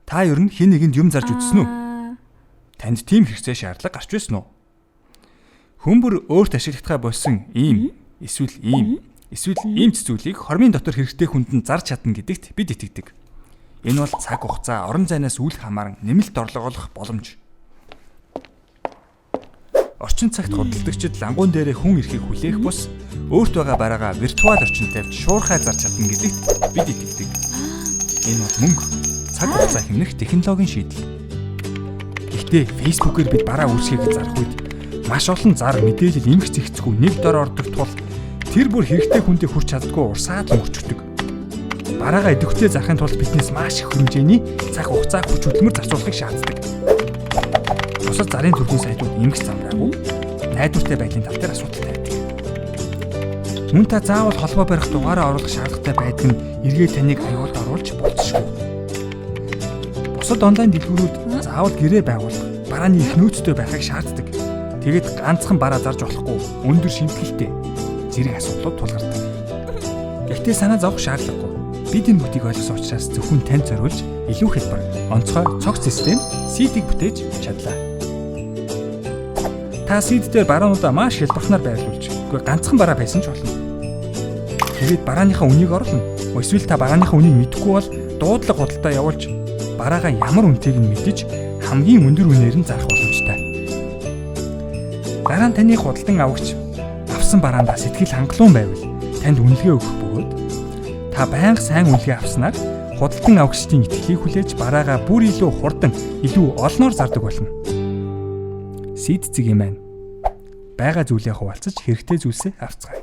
Та ер нь хэн нэгэнд юм зарж үзсэн үү? Танд тийм хэрэгцээ шаардлага гарч байсан уу? Хүмүүр өөрт ашиглахтаа болсон ийм эсвэл ийм зүйлийг хормын дотор хэрэгтэй хүнд нь зарж чадна гэдэгт бид итгэдэг. Энэ бол цаг хугацаа, орон зайнаас үл хамааран нэмэлт орлого олох боломж. Орчин цагт худалдагчид лангуун дээрээ хүн эрхийг хүлээх бус өөрт байгаа бараагаа виртуал орчинд тавьж шуурхай зарж чадна гэдэгт бид итгэдэг. Энэ бол мөнгө, цаг хугацаа хэмнэх технологийн шийдэл. Гэхдээ Facebook-ээр бид бараа үүсгэхэд зарах үед маш олон зар мэдээлэл эмх зэгцгүй нэг дор ордог тул тэр бүр хэрэгтэй хүндээ хүрч чаддгүй урсаад мөрчдөг. Бараагаа идэвхтэй зарахын тулд биднээс маш их хэмжээний цаг хугацаа хүч хөдөлмөр зарцуулахыг шаарддаг. Бусад зарын төрлийн сайтууд эмх замраагүй найдвартай байдлын тал дээр асуудал тавьдаг. Мөн та заавал холбоо барих дугаараа оруулах шаардлагатай байдаг нь эргээд таныг аюулд оруулж болцсохгүй. Бусад онлайн дэлгүүрүүд заавал гэрээ байгуулах, барааны их нөөцтэй байхыг шаарддаг. Тэгээд ганцхан бараа зарж болохгүй өндөр шимтгэлтэй зэрэг асуудлууд тулгардаг. Гэхдээ санаа зовох шаардлагагүй. Бид энэ бүхнийг ойлгосон учраас зөвхөн танд зориулж илүү хэлбэр, онцгой цогц систем seed-ийг бүтээж чадлаа. Та seed дээр бараануудаа маш хялбархнаар байрлуулж, үгүй ганцхан бараа байсан ч болно. Тэгээд барааныхаа үнийг оруулна. Эсвэл та барааныхаа үнийг мэдэхгүй бол дуудлага худалдаа явуулж, бараагаа ямар үнэтэйг нь мэдэж хамгийн өндөр үнээр нь зарах боломжтой. Дараа нь таны худалдан авагч авсан бараандаа сэтгэл хангалуун байвал танд үнэлгээ өгөх бөгөөд та байнга сайн үнэлгээ авснаар худалдан авагчдын итгэлийг хүлээж бараагаа бүр илүү хурдан, илүү олноор зардаг болно. Seed зэг юм байна. Бага зүйлээ хуваалцаж хэрэгтэй зүйлсээ авцгаая.